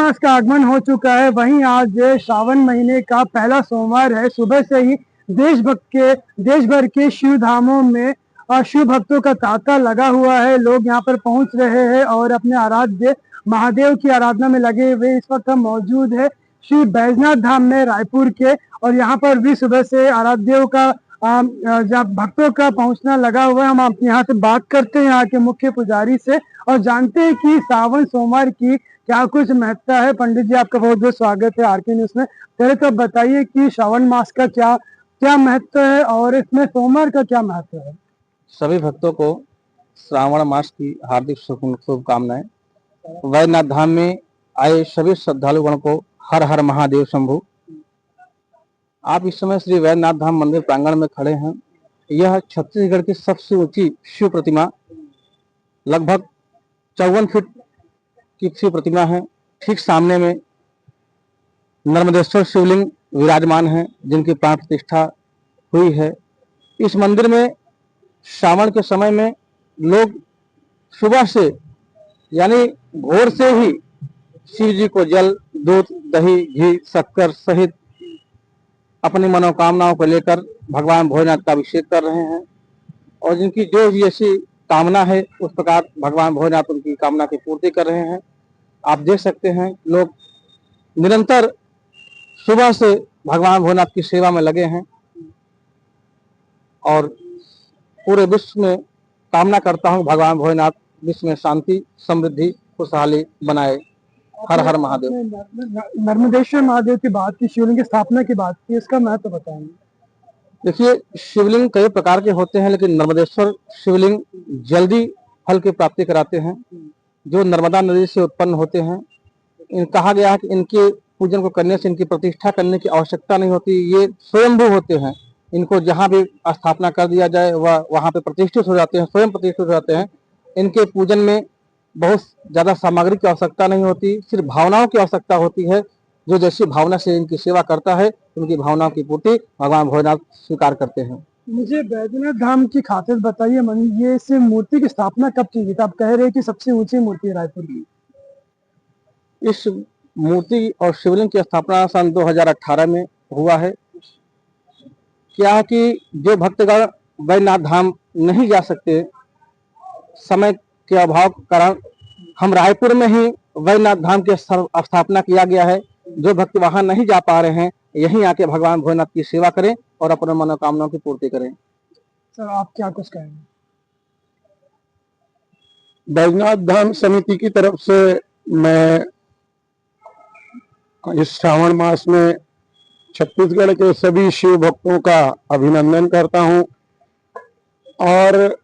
मास का आगमन हो चुका है। वहीं आज श्रावण महीने का पहला सोमवार है। सुबह से ही देश भर के शिव धामों में शिव भक्तों का तांता लगा हुआ है। लोग यहाँ पर पहुंच रहे हैं और अपने आराध्य महादेव की आराधना में लगे हुए। इस वक्त हम मौजूद है श्री बैजनाथ धाम में रायपुर के, और यहाँ पर भी सुबह से आराध्यों का जब भक्तों का पहुंचना लगा हुआ है। हम यहाँ से बात करते हैं यहाँ के मुख्य पुजारी से और जानते हैं कि सावन सोमवार की क्या कुछ महत्ता है। पंडित जी, आपका बहुत बहुत स्वागत है आरके न्यूज में। पहले तो बताइए कि श्रावण मास का क्या क्या महत्व है और इसमें सोमवार का क्या महत्व है। सभी भक्तों को श्रावण मास की हार्दिक शुभकामनाएं। वैद्यनाथ धाम में आए सभी श्रद्धालुगण को हर हर महादेव शंभु। आप इस समय श्री वैद्यनाथ धाम मंदिर प्रांगण में खड़े हैं। यह छत्तीसगढ़ की सबसे ऊंची शिव प्रतिमा, लगभग 54 फीट की शिव प्रतिमा है। ठीक सामने में नर्मदेश्वर शिवलिंग विराजमान है, जिनकी प्राण प्रतिष्ठा हुई है। इस मंदिर में श्रावण के समय में लोग सुबह से यानी भोर से ही शिव जी को जल, दूध, दही, घी, शक्कर सहित अपनी मनोकामनाओं को लेकर भगवान भोलेनाथ का अभिषेक कर रहे हैं। और जिनकी जो जैसी कामना है उस प्रकार भगवान भोलेनाथ उनकी कामना की पूर्ति कर रहे हैं। आप देख सकते हैं लोग निरंतर सुबह से भगवान भोलेनाथ की सेवा में लगे हैं। और पूरे विश्व में कामना करता हूं भगवान भोलेनाथ विश्व में शांति, समृद्धि, खुशहाली बनाए। हर हर महादेव। नर्मदेश्वर महादेव की बात की, शिवलिंग की स्थापना की बात की, इसका महत्व बताएंगे। देखिए, शिवलिंग कई प्रकार के होते हैं, लेकिन नर्मदेश्वर शिवलिंग जल्दी फल की प्राप्ति कराते हैं, जो नर्मदा नदी से उत्पन्न होते हैं। कहा गया है कि इनके पूजन को करने से इनकी प्रतिष्ठा करने की आवश्यकता नहीं होती। ये स्वयंभू होते हैं। इनको जहां भी स्थापना कर दिया जाए वह वहां पे प्रतिष्ठित हो जाते हैं, स्वयं प्रतिष्ठित हो जाते हैं। इनके पूजन में बहुत ज्यादा सामग्री की आवश्यकता नहीं होती, सिर्फ भावनाओं की आवश्यकता होती है। जो जैसी भावना से इनकी सेवा करता है उनकी भावनाओं की पूर्ति भगवान भोलेनाथ स्वीकार करते हैं। मुझे बैजनाथ धाम की खातिर बताइए, ये इस मूर्ति की स्थापना कब की गई? आप कह रहे हैं कि सबसे ऊंची मूर्ति है रायपुर की। इस मूर्ति और शिवलिंग की स्थापना सन 2018 में हुआ है। क्या है कि जो भक्तगण बैजनाथ धाम नहीं जा सकते, समय के अभाव के कारण हम रायपुर में ही बैजनाथ धाम की स्थापना किया गया है। जो भक्त वहां नहीं जा पा रहे हैं, यहीं आके भगवान भोलेनाथ की सेवा करें और अपने मनोकामनाओं की पूर्ति करें। सर, आप क्या कुछ कहेंगे? बैजनाथ धाम समिति की तरफ से मैं इस श्रावण मास में छत्तीसगढ़ के सभी शिव भक्तों का अभिनंदन करता हूं। और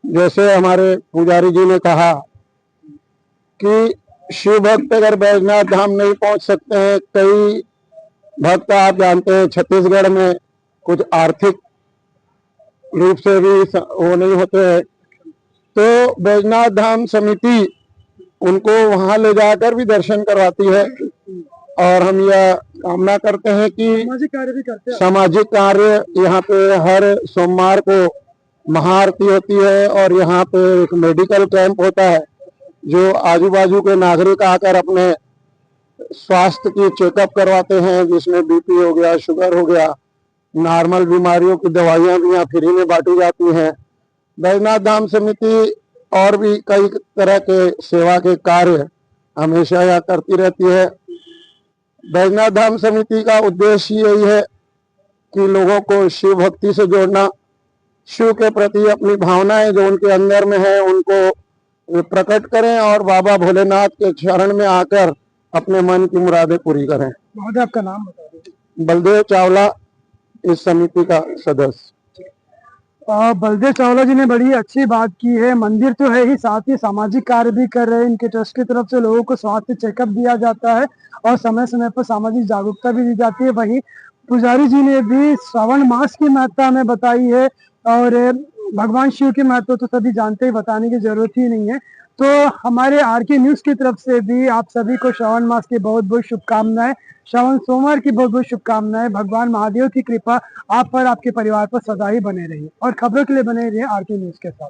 जैसे हमारे पुजारी जी ने कहा कि शिव भक्त अगर बैजनाथ धाम नहीं पहुंच सकते हैं, कई भक्त आप जानते हैं छत्तीसगढ़ में कुछ आर्थिक रूप से भी वो नहीं होते हैं, तो बैजनाथ धाम समिति उनको वहां ले जाकर भी दर्शन करवाती है। और हम यह कामना करते हैं कि सामाजिक कार्य भी करते हैं। सामाजिक कार्य यहाँ पे हर सोमवार को महाआरती होती है और यहाँ पे एक मेडिकल कैंप होता है, जो आजू बाजू के नागरिक आकर अपने स्वास्थ्य की चेकअप करवाते हैं, जिसमें बीपी हो गया, शुगर हो गया, नॉर्मल बीमारियों की दवाइयां भी यहाँ फ्री में बांटी जाती हैं। बैजनाथ धाम समिति और भी कई तरह के सेवा के कार्य हमेशा यहाँ करती रहती है। बैजनाथ धाम समिति का उद्देश्य यही है कि लोगों को शिव भक्ति से जोड़ना, शिव के प्रति अपनी भावनाएं जो उनके अंदर में है उनको प्रकट करें और बाबा भोलेनाथ के चरण में आकर अपने मन की मुरादें पूरी करें। महोदय, आपका नाम बता दीजिए। बलदेव चावला इस समिति का सदस्य। बलदेव चावला जी ने बड़ी अच्छी बात की है। मंदिर तो है ही, साथ ही सामाजिक कार्य भी कर रहे हैं। इनके ट्रस्ट की तरफ से लोगों को स्वास्थ्य चेकअप दिया जाता है और समय समय पर सामाजिक जागरूकता भी दी जाती है। वहीं पुजारी जी ने भी श्रावण मास की महत्ता हमें बताई है और भगवान शिव के महत्व तो सभी जानते ही, बताने की जरूरत ही नहीं है। तो हमारे आरके न्यूज की तरफ से भी आप सभी को श्रावण मास की बहुत बहुत शुभकामनाएं, श्रावण सोमवार की बहुत बहुत शुभकामनाएं। भगवान महादेव की कृपा आप पर, आपके परिवार पर सदा ही बने रही और खबरों के लिए बने रहिए आरके न्यूज के साथ।